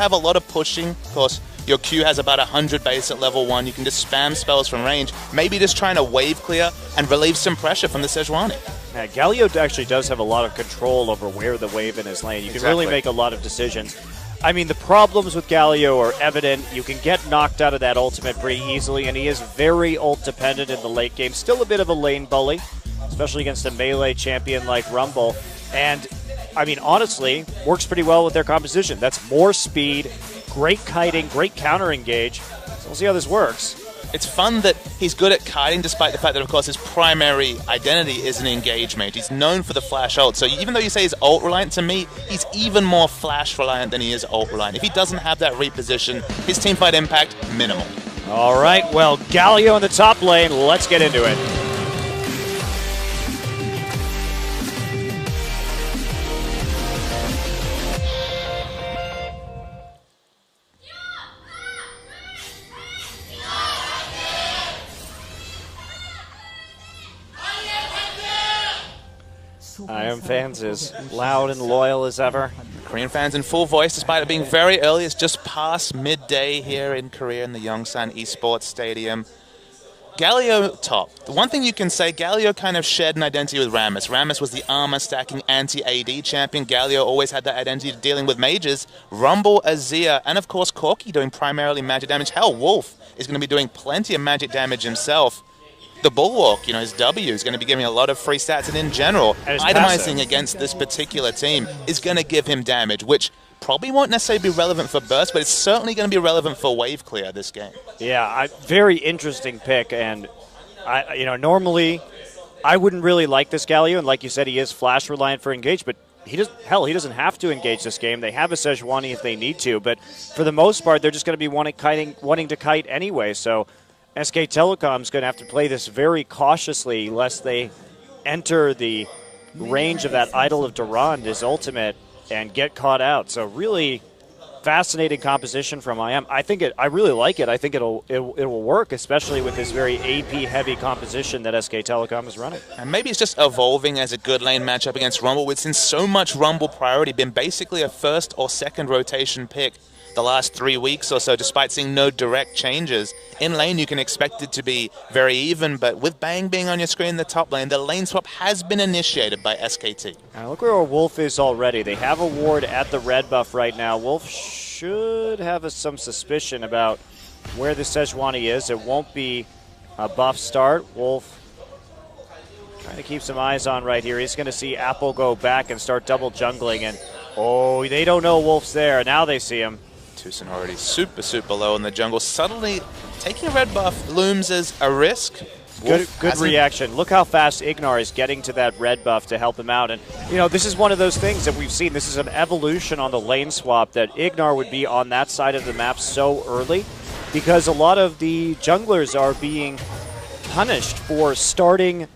have a lot of pushing. Of course, your Q has about 100 base at level 1. You can just spam spells from range. Maybe just trying to wave clear and relieve some pressure from the Sejuani. Yeah, Galio actually does have a lot of control over where the wave in his lane. You can really make a lot of decisions. I mean, the problems with Galio are evident. You can get knocked out of that ultimate pretty easily, and he is very ult-dependent in the late game. Still a bit of a lane bully, especially against a melee champion like Rumble. And, I mean, honestly, works pretty well with their composition. That's more speed, great kiting, great counter-engage. So we'll see how this works. It's fun that he's good at kiting, despite the fact that, of course, his primary identity is an engage mage. He's known for the flash ult. So even though you say he's ult-reliant, to me, he's even more flash-reliant than he is ult-reliant. If he doesn't have that reposition, his teamfight impact, minimal. All right, well, Galio in the top lane. Let's get into it. IM fans as loud and loyal as ever. Korean fans in full voice, despite it being very early. It's just past midday here in Korea in the Yongsan Esports Stadium. Galio top. The one thing you can say, Galio kind of shared an identity with Rammus. Rammus was the armor-stacking anti-AD champion. Galio always had that identity of dealing with mages. Rumble, Azir, and of course Corki doing primarily magic damage. Hell, Wolf is going to be doing plenty of magic damage himself. The Bulwark, you know, his W is going to be giving a lot of free stats, and in general, itemizing against this particular team is going to give him damage, which probably won't necessarily be relevant for burst, but it's certainly going to be relevant for wave clear this game. Yeah, very interesting pick, and normally I wouldn't really like this Galio, and like you said, he is flash reliant for engage, but he doesn't have to engage this game. They have a Sejuani if they need to, but for the most part, they're just going to be wanting to kite anyway. So SK Telecom is going to have to play this very cautiously lest they enter the range of that Idol of Durand, his ultimate, and get caught out. So really fascinating composition from IM. I really like it. I think it will work, especially with this very AP-heavy composition that SK Telecom is running. And maybe it's just evolving as a good lane matchup against Rumble, with since so much Rumble priority been basically a first or second rotation pick the last 3 weeks or so, despite seeing no direct changes. In lane, you can expect it to be very even, but with Bang being on your screen in the top lane, the lane swap has been initiated by SKT. Now look where Wolf is already. They have a ward at the red buff right now. Wolf should have some suspicion about where the Sejuani is. It won't be a buff start. Wolf trying to keep some eyes on right here. He's going to see Apple go back and start double jungling, and oh, they don't know Wolf's there. Now they see him. Tucson already super low in the jungle. Suddenly, taking a red buff looms as a risk. Good reaction. Look how fast Ignar is getting to that red buff to help him out. And, this is one of those things that we've seen. This is an evolution on the lane swap, that Ignar would be on that side of the map so early because a lot of the junglers are being punished for starting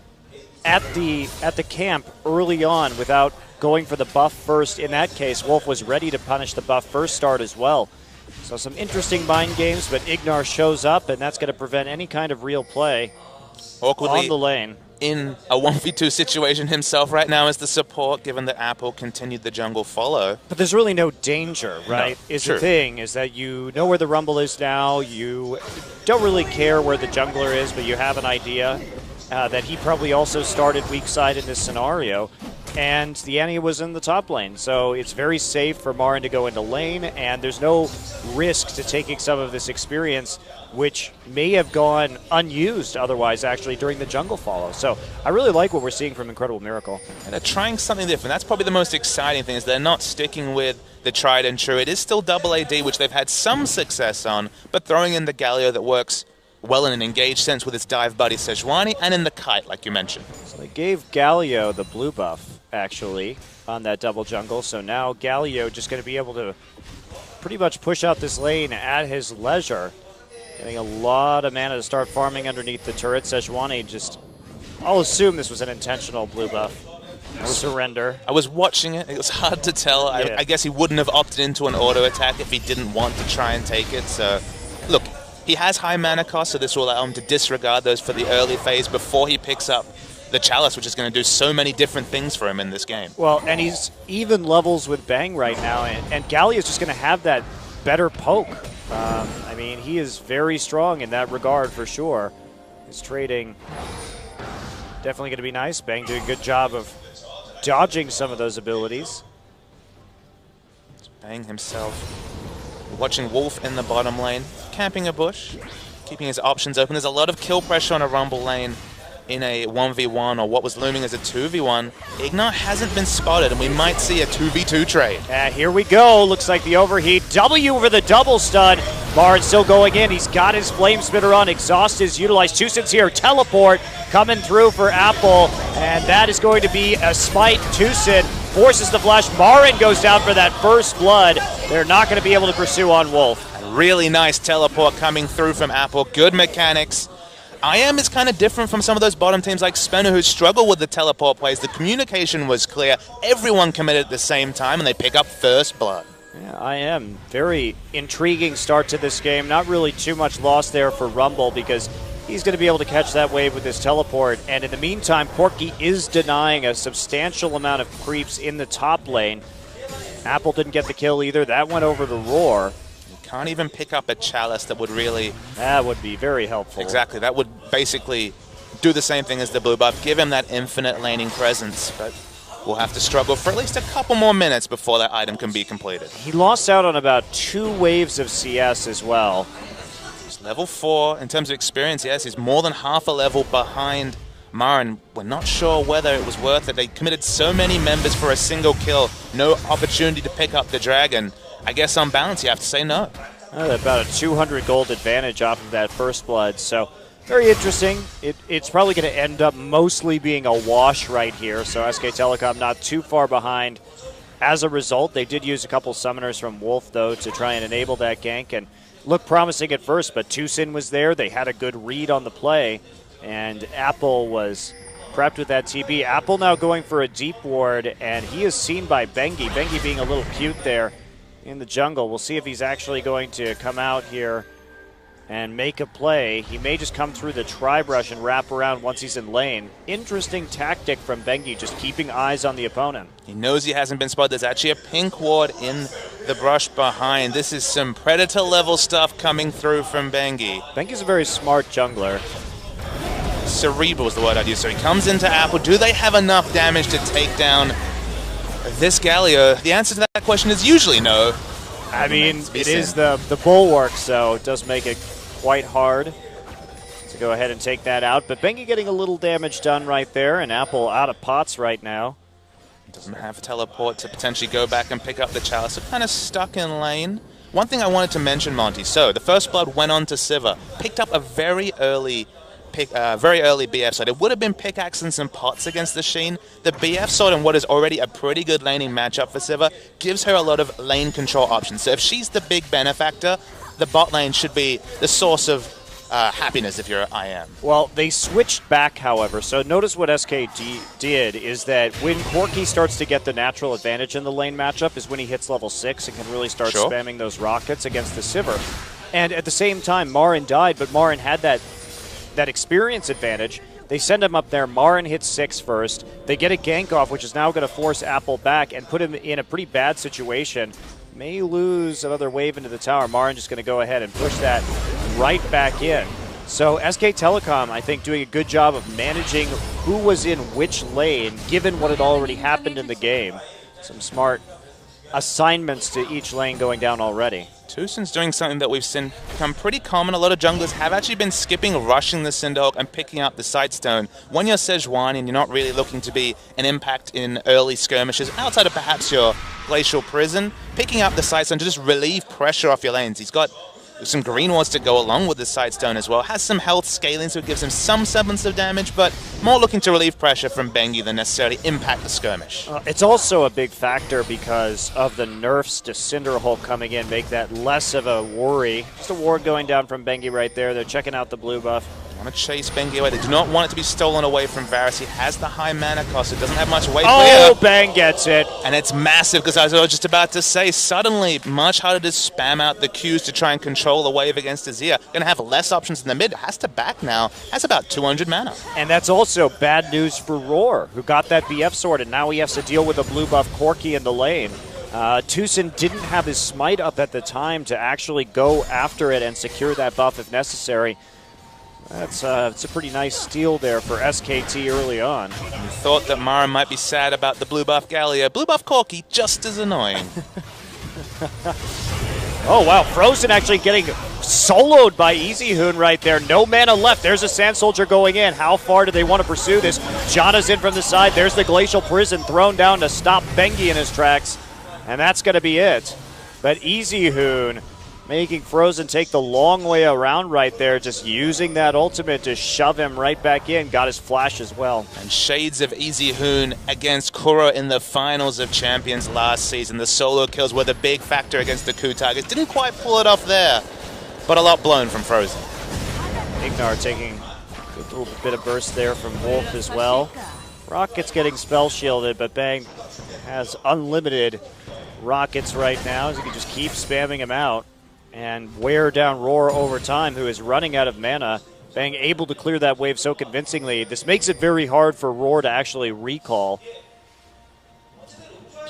at the camp early on without going for the buff first. In that case, Wolf was ready to punish the buff first start as well. So some interesting mind games, but Ignar shows up, and that's going to prevent any kind of real play awkwardly on the lane. In a 1v2 situation himself right now as the support, given that Apple continued the jungle follow. But there's really no danger, right? No, the thing is that you know where the Rumble is now. You don't really care where the jungler is, but you have an idea that he probably also started weak side in this scenario. And the Annie was in the top lane, so it's very safe for Marin to go into lane, and there's no risk to taking some of this experience, which may have gone unused otherwise, actually, during the jungle follow. So I really like what we're seeing from Incredible Miracle. And they're trying something different. That's probably the most exciting thing, is they're not sticking with the tried and true. It is still double AD, which they've had some success on, but throwing in the Galio that works well in an engaged sense with its dive buddy Sejuani, and in the kite, like you mentioned. So they gave Galio the blue buff, actually, on that double jungle. So now Galio just going to be able to pretty much push out this lane at his leisure. Getting a lot of mana to start farming underneath the turret. Sejuani just, I'll assume this was an intentional blue buff. Surrender. I was watching it. It was hard to tell. Yeah. I guess he wouldn't have opted into an auto attack if he didn't want to try and take it. So, look, he has high mana cost, so this will allow him to disregard those for the early phase before he picks up the Chalice, which is going to do so many different things for him in this game. Well, and he's even levels with Bang right now, and Galio is just going to have that better poke. I mean, he is very strong in that regard for sure. His trading definitely going to be nice. Bang doing a good job of dodging some of those abilities. Bang himself watching Wolf in the bottom lane, camping a bush, keeping his options open. There's a lot of kill pressure on a Rumble lane in a 1v1 or what was looming as a 2v1. Ignat hasn't been spotted, and we might see a 2v2 trade. Here we go. Looks like the overheat. W for the double stun. Bard still going in. He's got his Flame Spitter on. Exhaust is utilized. Tusyn's here. Teleport coming through for Apple, and that is going to be a smite. Tusyn forces the flash. Marin goes down for that first blood. They're not going to be able to pursue on Wolf. Really nice teleport coming through from Apple. Good mechanics. IM is kind of different from some of those bottom teams like Spencer who struggle with the teleport plays. The communication was clear. Everyone committed at the same time, and they pick up first blood. Yeah, IM, very intriguing start to this game. Not really too much loss there for Rumble because he's going to be able to catch that wave with his teleport. And in the meantime, Porky is denying a substantial amount of creeps in the top lane. Apple didn't get the kill either. That went over the Roar. Can't even pick up a Chalice that would really... That would be very helpful. Exactly. That would basically do the same thing as the blue buff, give him that infinite laning presence, but we'll have to struggle for at least a couple more minutes before that item can be completed. He lost out on about 2 waves of CS as well. He's level 4. In terms of experience, yes, he's more than half a level behind Marin. We're not sure whether it was worth it. They committed so many members for a single kill. No opportunity to pick up the dragon. I guess on balance, you have to say no. About a 200 gold advantage off of that first blood. So very interesting. It's probably going to end up mostly being a wash right here. So SK Telecom not too far behind. As a result, they did use a couple summoners from Wolf, though, to try and enable that gank. And looked promising at first, but Tusyn was there. They had a good read on the play. And Apple was prepped with that TP. Apple now going for a deep ward, and he is seen by Bengi. Bengi being a little cute there in the jungle. We'll see if he's actually going to come out here and make a play. He may just come through the tri-brush and wrap around once he's in lane. Interesting tactic from Bengi, just keeping eyes on the opponent. He knows he hasn't been spotted. There's actually a pink ward in the brush behind. This is some Predator level stuff coming through from Bengi. Bengi's a very smart jungler. Cerebral is the word I'd use. So he comes into Apple. Do they have enough damage to take down this Galio? The answer to that question is usually no. I mean, it is the bulwark, so it does make it quite hard to go ahead and take that out. But Bengi getting a little damage done right there, and Apple out of pots right now. Doesn't have teleport to potentially go back and pick up the Chalice. So kind of stuck in lane. One thing I wanted to mention, Monty. So the first blood went on to Sivir. Picked up a very early BF sword. It would have been pickaxe and some pots against the Sheen. The BF sword in what is already a pretty good laning matchup for Sivir gives her a lot of lane control options. So if she's the big benefactor, the bot lane should be the source of happiness if you're IM. Well, they switched back, however. So notice what SKT did is that when Corki starts to get the natural advantage in the lane matchup is when he hits level 6 and can really start spamming those rockets against the Sivir. And at the same time, Marin died, but Marin had that experience advantage. They send him up there. Marin hits 6 first. They get a gank off, which is now going to force Apple back and put him in a pretty bad situation. May lose another wave into the tower. Marin just going to go ahead and push that right back in. So SK Telecom, I think, doing a good job of managing who was in which lane, given what had already happened in the game. Some smart assignments to each lane going down already. Tusyn's doing something that we've seen become pretty common. A lot of junglers have actually been skipping, rushing the Cinderhawk and picking up the Sightstone. When you're Sejuani and you're not really looking to be an impact in early skirmishes, outside of perhaps your Glacial Prison, picking up the Sightstone to just relieve pressure off your lanes. He's got some green wards to go along with the Sightstone as well. Has some health scaling, so it gives him some semblance of damage, but more looking to relieve pressure from Bengi than necessarily impact the skirmish. It's also a big factor because of the nerfs to Cinderhulk coming in, make that less of a worry. Just a ward going down from Bengi right there. They're checking out the blue buff. They want to chase Bengi away. They do not want it to be stolen away from Varus. He has the high mana cost. It doesn't have much weight. Oh, Bang gets it. And it's massive because I was just about to say, suddenly much harder to spam out the Qs to try and control the wave against Azir. Going to have less options in the mid. Has to back now. Has about 200 mana. And that's also bad news for Roar, who got that BF sword, and now he has to deal with a blue buff Corki in the lane. Tucson didn't have his smite up at the time to actually go after it and secure that buff if necessary. It's a pretty nice steal there for SKT early on. You thought that Mara might be sad about the blue buff Galio. Blue buff Corki, just as annoying. Oh, wow. Frozen actually getting soloed by EasyHoon right there. No mana left. There's a Sand Soldier going in. How far do they want to pursue this? Jana's in from the side. There's the Glacial Prison thrown down to stop Bengi in his tracks. And that's going to be it. But EasyHoon making Frozen take the long way around right there, just using that ultimate to shove him right back in. Got his flash as well. And shades of EasyHoon against Kuro in the finals of Champions last season. The solo kills were the big factor against the Coup Tigers. Didn't quite pull it off there, but a lot blown from Frozen. Ignar taking a little bit of burst there from Wolf as well. Rocket's getting spell shielded, but Bang has unlimited rockets right now, as he can just keep spamming him out and wear down Roar over time, who is running out of mana. Bang able to clear that wave so convincingly. This makes it very hard for Roar to actually recall.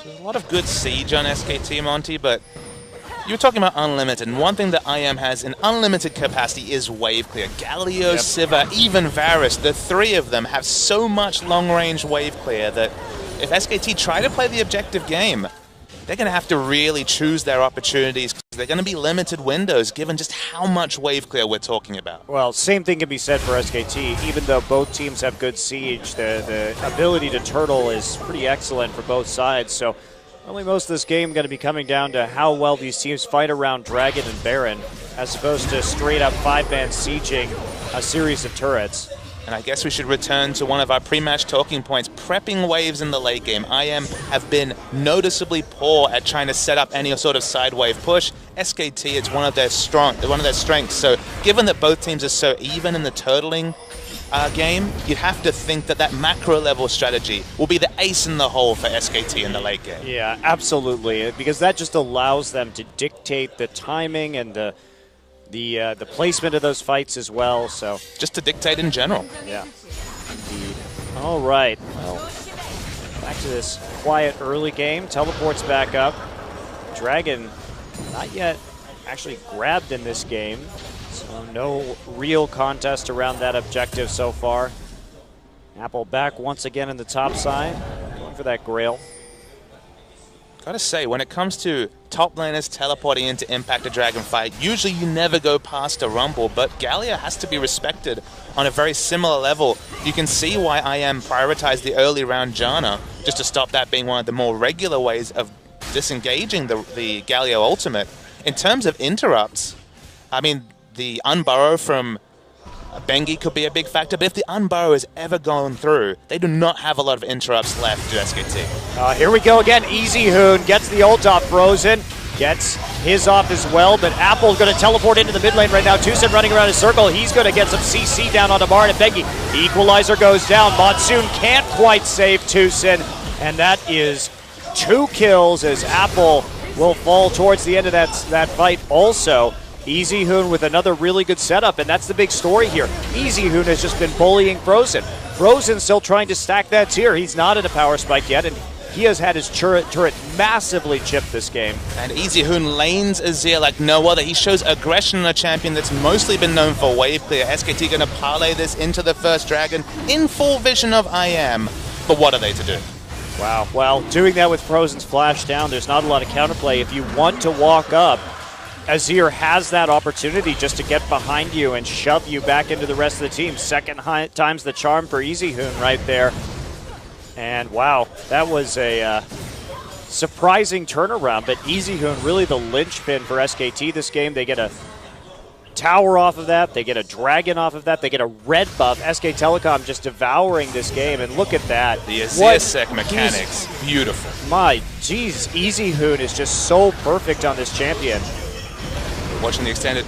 There's a lot of good siege on SKT, Monty, but you were talking about unlimited, and one thing that IM has in unlimited capacity is wave clear. Galio, Sivir, even Varus, the three of them have so much long-range wave clear that if SKT try to play the objective game, they're going to have to really choose their opportunities, because they're going to be limited windows given just how much wave clear we're talking about. Well, same thing can be said for SKT. Even though both teams have good siege, the ability to turtle is pretty excellent for both sides. So really most of this game going to be coming down to how well these teams fight around Dragon and Baron, as opposed to straight up 5-man sieging a series of turrets. And I guess we should return to one of our pre-match talking points, prepping waves in the late game. IM have been noticeably poor at trying to set up any sort of side wave push. SKT, it's one of their strengths. So given that both teams are so even in the turtling game, you'd have to think that that macro level strategy will be the ace in the hole for SKT in the late game. Yeah, absolutely, because that just allows them to dictate the timing and the placement of those fights as well. So just to dictate in general. Yeah, indeed. All right. Well, back to this quiet early game. Teleports back up. Dragon not yet actually grabbed in this game, so no real contest around that objective so far. Apple back once again in the top side, going for that Grail. Gotta say, when it comes to top laners teleporting into Impact a Dragon fight, usually you never go past a Rumble, but Galio has to be respected on a very similar level. You can see why IM prioritized the early round Janna, just to stop that being one of the more regular ways of disengaging the Galio ultimate. In terms of interrupts, I mean, the unburrow from Bengi could be a big factor, but if the unburrow is ever going through, they do not have a lot of interrupts left to SKT. Here we go again. EasyHoon gets the ult off Frozen, gets his off as well, but Apple's going to teleport into the mid lane right now. Tucson running around his circle. He's going to get some CC down on Amar and Bengi. The equalizer goes down. Monsoon can't quite save Tucson, and that is 2 kills as Apple will fall towards the end of that fight also. EasyHoon with another really good setup, and that's the big story here. EasyHoon has just been bullying Frozen. Frozen still trying to stack that tier. He's not in a power spike yet, and he has had his turret massively chipped this game. And EasyHoon lanes Azir like no other. He shows aggression in a champion that's mostly been known for wave clear. SKT going to parlay this into the first Dragon in full vision of IM. But what are they to do? Wow. Well, doing that with Frozen's flash down, there's not a lot of counterplay. If you want to walk up, Azir has that opportunity just to get behind you and shove you back into the rest of the team. Second time's the charm for EasyHoon right there. And wow, that was a surprising turnaround, but EasyHoon really the linchpin for SKT this game. They get a tower off of that, they get a dragon off of that, they get a red buff. SK Telecom just devouring this game, and look at that. The Azir Sec mechanics, beautiful. My geez, EasyHoon is just so perfect on this champion. Watching the extended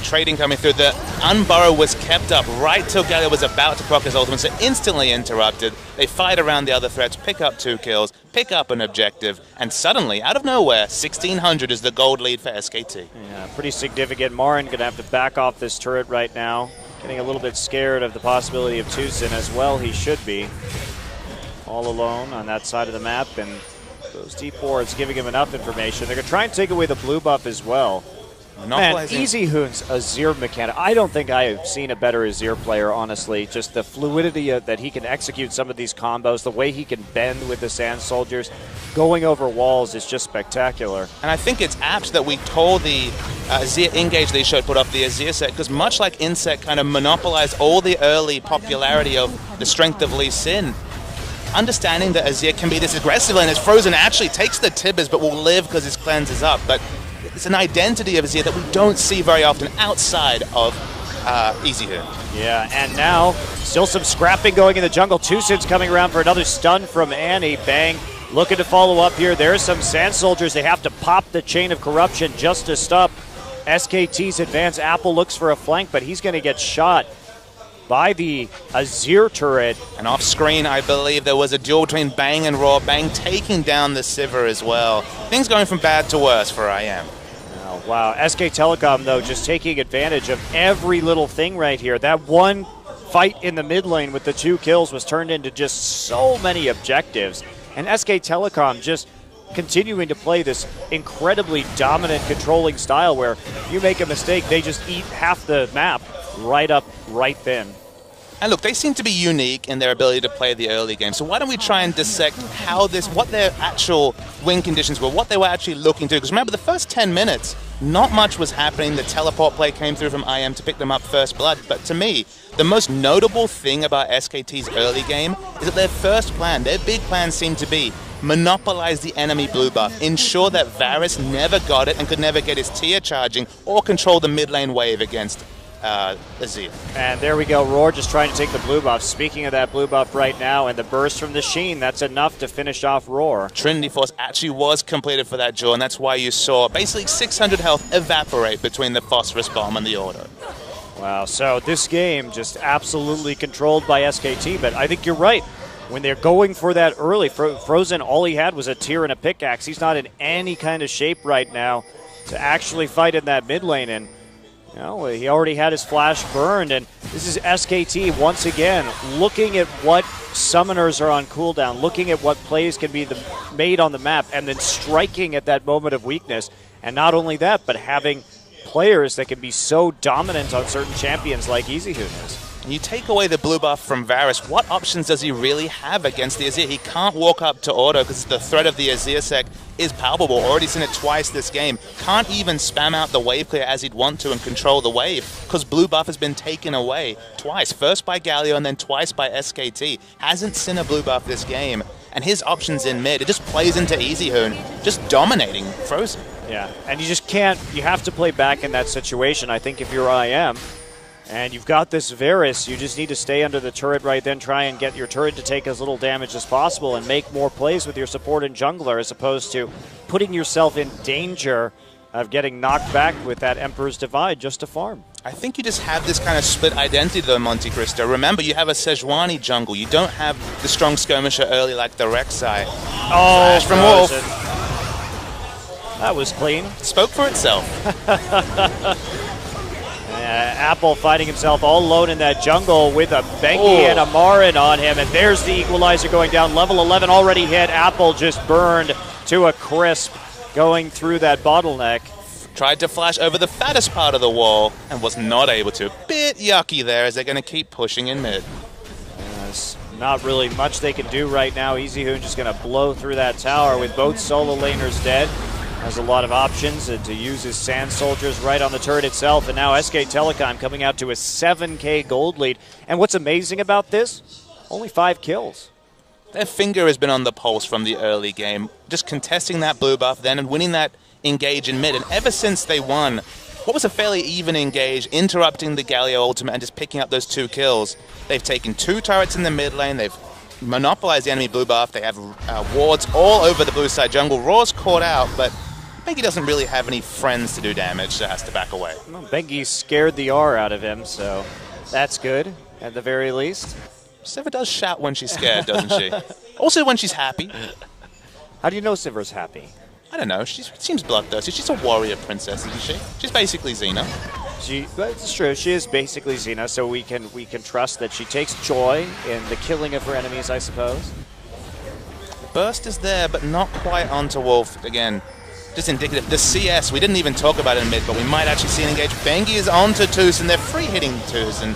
trading coming through. The unburrow was kept up right till Galio was about to proc his ultimate, so instantly interrupted. They fight around the other threats, pick up 2 kills, pick up an objective, and suddenly, out of nowhere, 1600 is the gold lead for SKT. Yeah, pretty significant. Marin going to have to back off this turret right now. Getting a little bit scared of the possibility of Tucson as well. He should be all alone on that side of the map, and Those deep wards giving him enough information. They're going to try and take away the blue buff as well. Man, Easy Hoon's Azir mechanic. I don't think I have seen a better Azir player, honestly. Just the fluidity that he can execute some of these combos, the way he can bend with the Sand Soldiers, going over walls is just spectacular. And I think it's apt that we told the Azir engage they showed put off the Azir set, because much like Insect kind of monopolized all the early popularity of the strength of Lee Sin, understanding that Azir can be this aggressive and as Frozen actually takes the Tibbers but will live because his cleanse is up. But it's an identity of Azir that we don't see very often outside of Easy Hoon. Yeah, and now still some scrapping going in the jungle. Two Sins coming around for another stun from Annie. Bang, looking to follow up here. There's some Sand Soldiers. They have to pop the Chain of Corruption just to stop SKT's advance. Apple looks for a flank, but he's going to get shot by the Azir turret. And off screen, I believe there was a duel between Bang and Raw. Bang taking down the Sivir as well. Things going from bad to worse for IM. Oh, wow. SK Telecom, though, just taking advantage of every little thing right here. That one fight in the mid lane with the 2 kills was turned into just so many objectives. And SK Telecom just continuing to play this incredibly dominant controlling style where if you make a mistake, they just eat half the map right up, right then. And look, they seem to be unique in their ability to play the early game. So why don't we try and dissect how what their actual win conditions were, what they were actually looking to do. Because remember, the first 10 minutes, not much was happening. The teleport play came through from IM to pick them up first blood. But to me, the most notable thing about SKT's early game is that their first plan, their big plan seemed to be monopolize the enemy blue buff, ensure that Varus never got it and could never get his tier charging or control the mid lane wave against Azir. And there we go, Roar just trying to take the blue buff. Speaking of that blue buff right now, and the burst from the Sheen, that's enough to finish off Roar. Trinity Force actually was completed for that duel, and that's why you saw basically 600 health evaporate between the Phosphorus Bomb and the Auto. Wow, so this game just absolutely controlled by SKT, but I think you're right. When they're going for that early, Frozen, all he had was a tier and a pickaxe. He's not in any kind of shape right now to actually fight in that mid lane, and you know, he already had his flash burned, and this is SKT once again looking at what summoners are on cooldown, looking at what plays can be made on the map, and then striking at that moment of weakness. And not only that, but having players that can be so dominant on certain champions like Easy Hoon is. You take away the blue buff from Varus, what options does he really have against the Azir? He can't walk up to Auto because the threat of the Azir sec is palpable. Already seen it twice this game. Can't even spam out the wave clear as he'd want to and control the wave because blue buff has been taken away twice. First by Galio and then twice by SKT. Hasn't seen a blue buff this game. And his options in mid, it just plays into Easy Hoon, just dominating Frozen. Yeah, and you just can't, you have to play back in that situation. I think if you're IM, and you've got this Varus, you just need to stay under the turret right then, try and get your turret to take as little damage as possible and make more plays with your support and jungler as opposed to putting yourself in danger of getting knocked back with that Emperor's Divide just to farm. I think you just have this kind of split identity though, Monte Cristo. Remember, you have a Sejuani jungle. You don't have the strong skirmisher early like the Rek'Sai. Oh, Flash from Wolf. That was clean. Spoke for itself. Apple finding himself all alone in that jungle with a Bengi and a Marin on him, and there's the equalizer going down. Level 11 already hit. Apple just burned to a crisp going through that bottleneck. Tried to flash over the fattest part of the wall and was not able to. Bit yucky there as they're going to keep pushing in mid. There's not really much they can do right now. Easy Hoon just going to blow through that tower with both solo laners dead. Has a lot of options to use his Sand Soldiers right on the turret itself. And now SK Telecom coming out to a 7K gold lead. And what's amazing about this? Only 5 kills. Their finger has been on the pulse from the early game. Just contesting that blue buff then and winning that engage in mid. And ever since they won what was a fairly even engage, interrupting the Galio ultimate and just picking up those 2 kills, they've taken 2 turrets in the mid lane. They've monopolized the enemy blue buff. They have wards all over the blue side jungle. Raw's caught out, but Bengi doesn't really have any friends to do damage, so has to back away. Well, Bengi scared the R out of him, so that's good, at the very least. Sivir does shout when she's scared, doesn't she? Also when she's happy. How do you know Sivir's happy? I don't know. She seems bloodthirsty. She's a warrior princess, isn't she? She's basically Xena. That's true. She is basically Xena, so we can trust that she takes joy in the killing of her enemies, I suppose. burst is there, but not quite onto Wolf. Again, just indicative. The CS, we didn't even talk about it in mid, but we might actually see an engage. Bengi is onto Toos, and they're free hitting Toos, and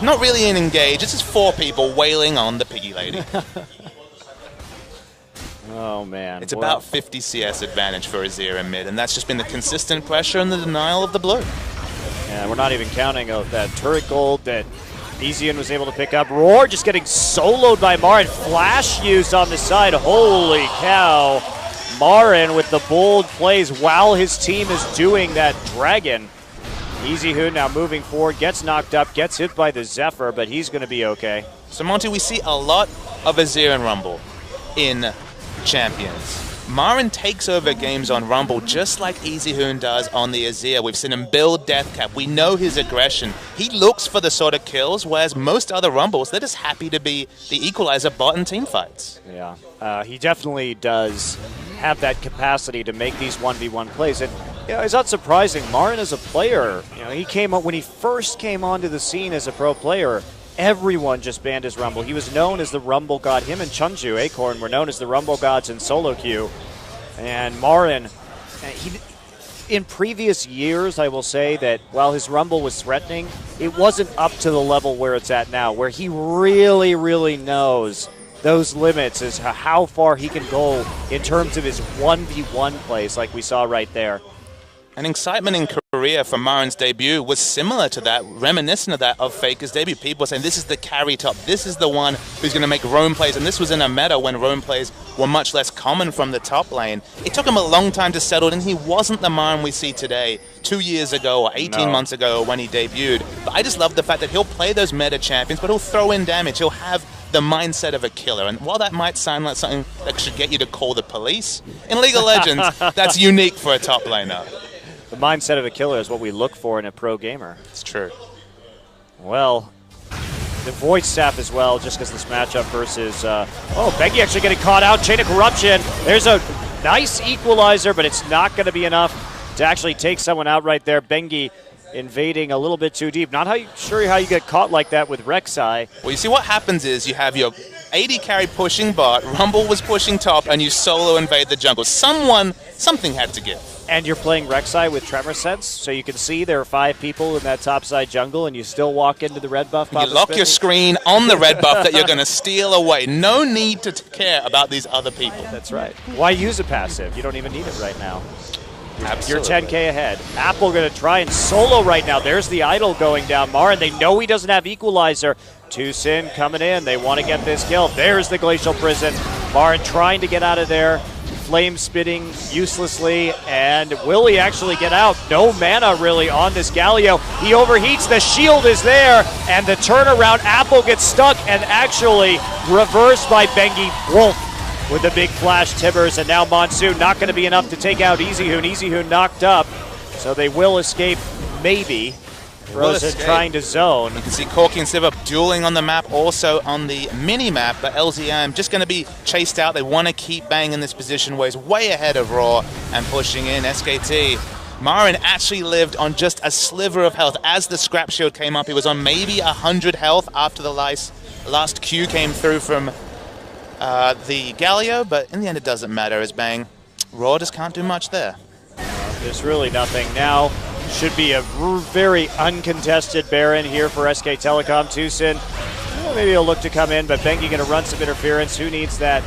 not really an engage. It's just 4 people wailing on the Piggy Lady. Oh, man. It's about 50 CS advantage for Azir in mid, and that's just been the consistent pressure and the denial of the blue. Yeah, we're not even counting that turret gold that Ezian was able to pick up. Roar just getting soloed by Marin. Flash used on the side. Holy cow. Marin with the bold plays while his team is doing that dragon. EasyHoon now moving forward, gets knocked up, gets hit by the Zephyr, but he's going to be okay. So, Monty, we see a lot of Azir and Rumble in Champions. Marin takes over games on Rumble just like EasyHoon does on the Azir. We've seen him build Deathcap. We know his aggression. He looks for the sort of kills, whereas most other Rumbles, they're just happy to be the equalizer bot in team fights. Yeah, he definitely does have that capacity to make these 1v1 plays. And it's not surprising. Marin as a player, he came up when he first came onto the scene as a pro player. Everyone just banned his Rumble. He was known as the Rumble God. Him and Chunju, Acorn, were known as the Rumble Gods in solo queue. And Marin, in previous years, I will say that while his Rumble was threatening, it wasn't up to the level where it's at now, where he really, really knows those limits as to how far he can go in terms of his 1v1 plays like we saw right there. And excitement in Korea for Marin's debut was similar to that, reminiscent of that of Faker's debut. People were saying, this is the carry top, this is the one who's going to make roam plays, and this was in a meta when roam plays were much less common from the top lane. It took him a long time to settle in. He wasn't the Marin we see today, 2 years ago or 18 months ago when he debuted. But I just love the fact that he'll play those meta champions, but he'll throw in damage. He'll have the mindset of a killer. And while that might sound like something that should get you to call the police, in League of Legends, that's unique for a top laner. The mindset of a killer is what we look for in a pro gamer. It's true. Well, the Void Staff as well, just because this matchup versus... Bengi actually getting caught out. Chain of Corruption. There's a nice equalizer, but it's not going to be enough to actually take someone out right there. Bengi invading a little bit too deep. Not sure how you get caught like that with Rek'Sai. Well, you see what happens is you have your AD carry pushing bot, Rumble was pushing top, and you solo invade the jungle. Something had to give. And you're playing Rek'Sai with Tremor Sense, so you can see there are 5 people in that topside jungle, and you still walk into the red buff. You lock your screen on the red buff that you're going to steal away. No need to care about these other people. That's right. Why use a passive? You don't even need it right now. Absolutely. You're 10k ahead. Apple going to try and solo right now. There's the idol going down. Marin, they know he doesn't have equalizer. Tucson coming in. They want to get this kill. There's the Glacial Prison. Marin trying to get out of there. Flame spitting uselessly, and will he actually get out? No mana really on this Galio. He overheats, the shield is there, and the turnaround, Apple gets stuck and actually reversed by Bengi Wolf with the big flash timbers, and now Monsoon not going to be enough to take out EasyHoon. EasyHoon knocked up, so they will escape maybe. Frozen trying to zone. You can see Corki and Siva dueling on the map, also on the mini-map, but LZM just going to be chased out. They want to keep banging in this position where he's way ahead of Raw and pushing in. SKT. Marin actually lived on just a sliver of health. As the scrap shield came up, he was on maybe 100 health after the last Q came through from the Galio, but in the end it doesn't matter as Bang. Raw just can't do much there. There's really nothing now. Should be a very uncontested Baron here for SK Telecom. Tucson, maybe he'll look to come in, but Bengi going to run some interference. Who needs that?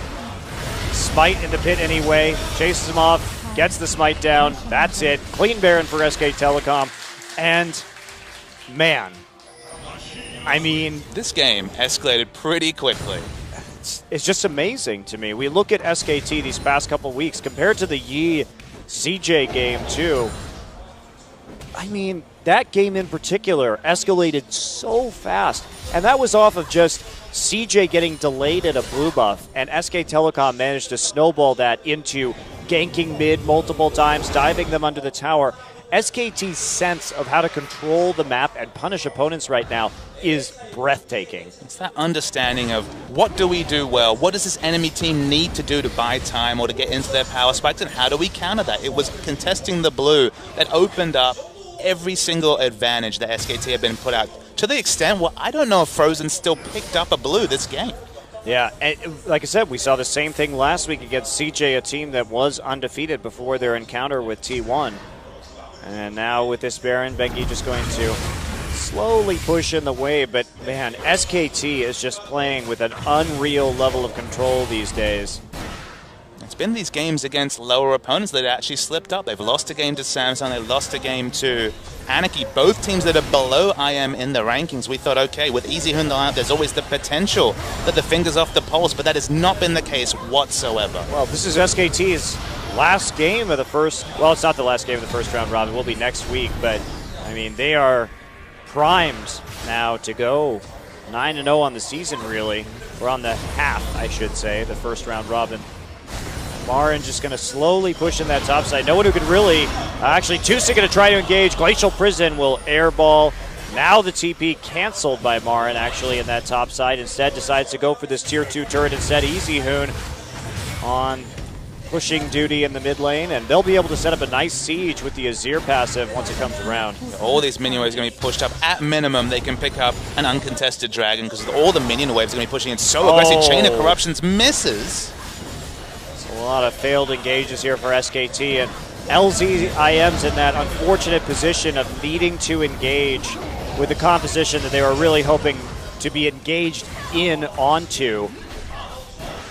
Smite in the pit anyway. Chases him off, gets the smite down. That's it. Clean Baron for SK Telecom. And, man, I mean... this game escalated pretty quickly. It's just amazing to me. We look at SKT these past couple weeks compared to the Yi CJ game, too. I mean, that game in particular escalated so fast. And that was off of just CJ getting delayed at a blue buff. And SK Telecom managed to snowball that into ganking mid multiple times, diving them under the tower. SKT's sense of how to control the map and punish opponents right now is breathtaking. It's that understanding of what do we do well, what does this enemy team need to do to buy time or to get into their power spikes, and how do we counter that? It was contesting the blue that opened up every single advantage that SKT had been put out, to the extent where I don't know if Frozen still picked up a blue this game. Yeah, and like I said, we saw the same thing last week against CJ, a team that was undefeated before their encounter with T1. And now with this Baron, Bengi just going to slowly push in the wave. But man, SKT is just playing with an unreal level of control these days. It's been these games against lower opponents that actually slipped up. They've lost a game to Samsung, they lost a game to Anarchy, both teams that are below IM in the rankings. We thought, okay, with Easy Hoon out, there's always the potential that the finger's off the pulse, but that has not been the case whatsoever. Well, this is SKT's last game of the first, well, it's not the last game of the first round robin, it will be next week, but I mean, they are primed now to go 9-0 on the season, really, or on the half, I should say, the first round robin. Marin just going to slowly push in that top side. No one who could really, actually Tusa going to try to engage. Glacial Prison will airball. Now the TP canceled by Marin actually in that top side. Instead decides to go for this tier 2 turret instead. Easy Hoon on pushing duty in the mid lane, and they'll be able to set up a nice siege with the Azir passive once it comes around. All these minion waves are going to be pushed up. At minimum, they can pick up an uncontested dragon because all the minion waves are going to be pushing in so aggressive. Chain of Corruptions misses. A lot of failed engages here for SKT, and LZIM's in that unfortunate position of needing to engage with the composition that they were really hoping to be engaged in onto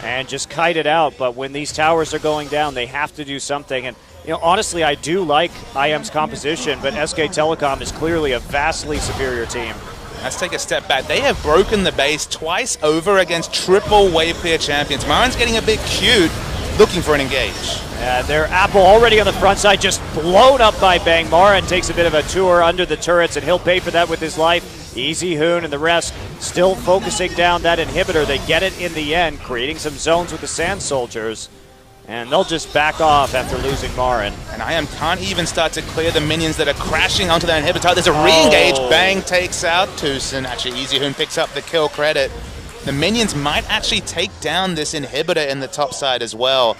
and just kite it out. But when these towers are going down, they have to do something. And you know, honestly, I do like IM's composition, but SK Telecom is clearly a vastly superior team. Let's take a step back. They have broken the base twice over against triple wave clear champions. Marin's getting a bit cute, looking for an engage. Their Apple already on the front side, just blown up by Bang. Marin takes a bit of a tour under the turrets, and he'll pay for that with his life. Easy Hoon and the rest still focusing down that inhibitor. They get it in the end, creating some zones with the Sand Soldiers, and they'll just back off after losing Marin. And IM can't even start to clear the minions that are crashing onto that inhibitor. There's a re-engage. Bang takes out Tucson. Actually, Easy Hoon picks up the kill credit. The minions might actually take down this inhibitor in the top side as well.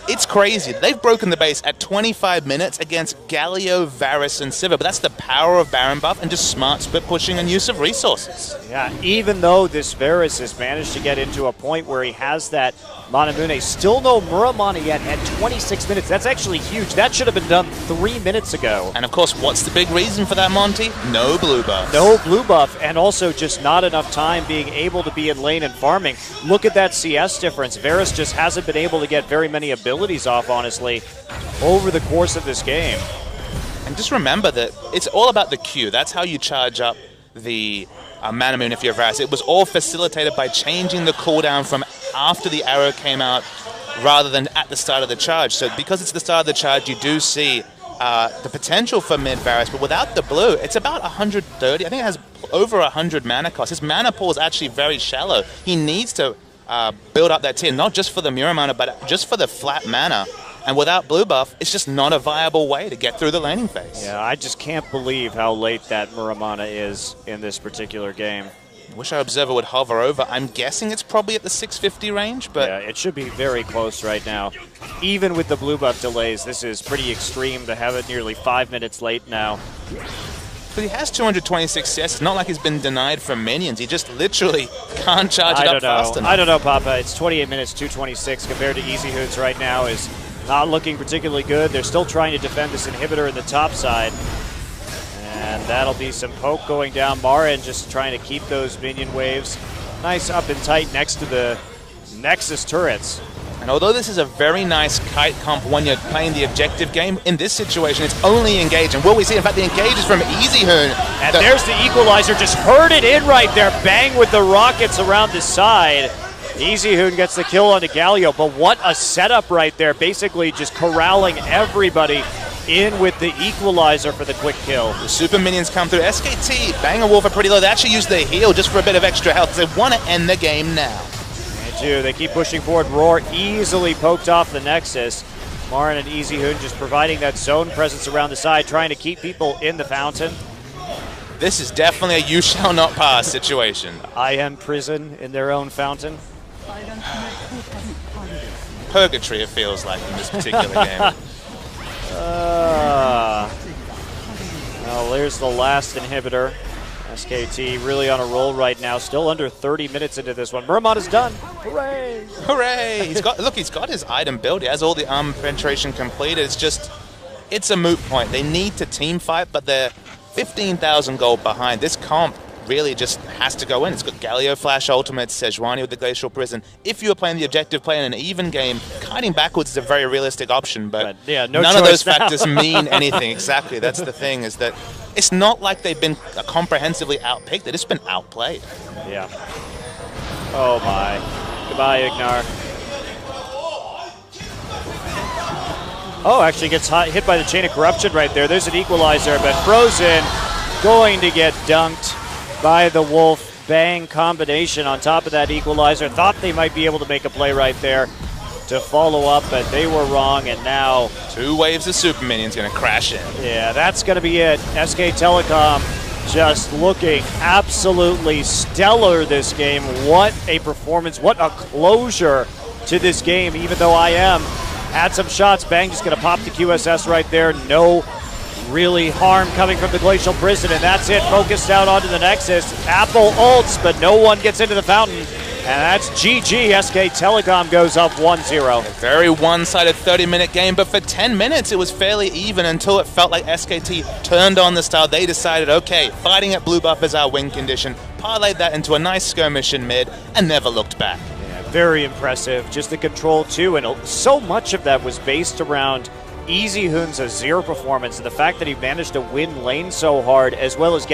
It's crazy. They've broken the base at 25 minutes against Galio, Varus, and Sivir, but that's the power of Baron buff and just smart split pushing and use of resources. Yeah, even though this Varus has managed to get into a point where he has that Manamune, still no Muramana yet at 26 minutes. That's actually huge. That should have been done 3 minutes ago. And of course, what's the big reason for that, Monty? No blue buff. No blue buff, and also just not enough time being able to be in lane and farming. Look at that CS difference. Varus just hasn't been able to get very many abilities off, honestly, over the course of this game. And just remember that it's all about the Q. That's how you charge up the Manamune if you're Varus. It was all facilitated by changing the cooldown from after the arrow came out rather than at the start of the charge. So because it's the start of the charge, you do see the potential for mid Varus, but without the blue, it's about 130. I think it has over 100 mana cost. His mana pool is actually very shallow. He needs to build up that tier, not just for the Muramana, but just for the flat mana. And without blue buff, it's just not a viable way to get through the laning phase. Yeah, I just can't believe how late that Muramana is in this particular game. Wish our observer would hover over. I'm guessing it's probably at the 650 range, but yeah, it should be very close right now. Even with the blue buff delays, this is pretty extreme to have it nearly 5 minutes late now. But he has 226 CS. It's not like he's been denied from minions. He just literally can't charge it up fast enough. I don't know, Papa. It's 28 minutes, 226 compared to Easy Hoon's right now is not looking particularly good. They're still trying to defend this inhibitor in the top side. And that'll be some poke going down. Marin just trying to keep those minion waves nice up and tight next to the Nexus turrets. And although this is a very nice kite comp when you're playing the objective game, in this situation it's only engage. And will we see, in fact, the engage is from Easy Hoon. And there's the equalizer, just heard it in right there. Bang with the rockets around the side. Easy Hoon gets the kill onto Galio, but what a setup right there. Basically just corralling everybody in with the equalizer for the quick kill. The super minions come through. SKT, Bang and Wolf are pretty low. They actually use the heal just for a bit of extra health. They want to end the game now. They do. They keep pushing forward. Roar easily poked off the Nexus. Marin and Easy Hoon just providing that zone presence around the side, trying to keep people in the fountain. This is definitely a you shall not pass situation. IM prison in their own fountain. Purgatory, it feels like, in this particular game. Well, there's the last inhibitor. SKT really on a roll right now, still under 30 minutes into this one. Murmot is done. Hooray! Hooray! He's got his item built. He has all the armor penetration completed. It's a moot point. They need to team fight, but they're 15,000 gold behind. This comp really just has to go in. It's got Galio Flash Ultimate, Sejuani with the Glacial Prison. If you are playing the objective play in an even game, kiting backwards is a very realistic option, but yeah, none of those factors mean anything. Exactly, that's the thing, is that it's not like they've been comprehensively outpicked. They've just been outplayed. Yeah. Oh my. Goodbye, Ignar. Oh, actually gets hit by the Chain of Corruption right there. There's an equalizer, but Frozen going to get dunked by the Wolf. Bang combination on top of that equalizer. Thought they might be able to make a play right there to follow up, but they were wrong, and now 2 waves of super minions going to crash in. Yeah, that's going to be it. SK Telecom just looking absolutely stellar this game. What a performance. What a closure to this game, even though IM had some shots. Bang just going to pop the QSS right there. No really harm coming from the Glacial Prison, and that's it. Focused out onto the Nexus. Apple ults, but no one gets into the fountain. And that's GG. SK Telecom goes up 1-0. A very one-sided 30-minute game, but for 10 minutes it was fairly even until it felt like SKT turned on the style. They decided, okay, fighting at blue buff is our win condition. Parlayed that into a nice skirmish in mid and never looked back. Yeah, very impressive. Just the control too, and so much of that was based around Easy Hun's 0 performance and the fact that he managed to win lane so hard as well as get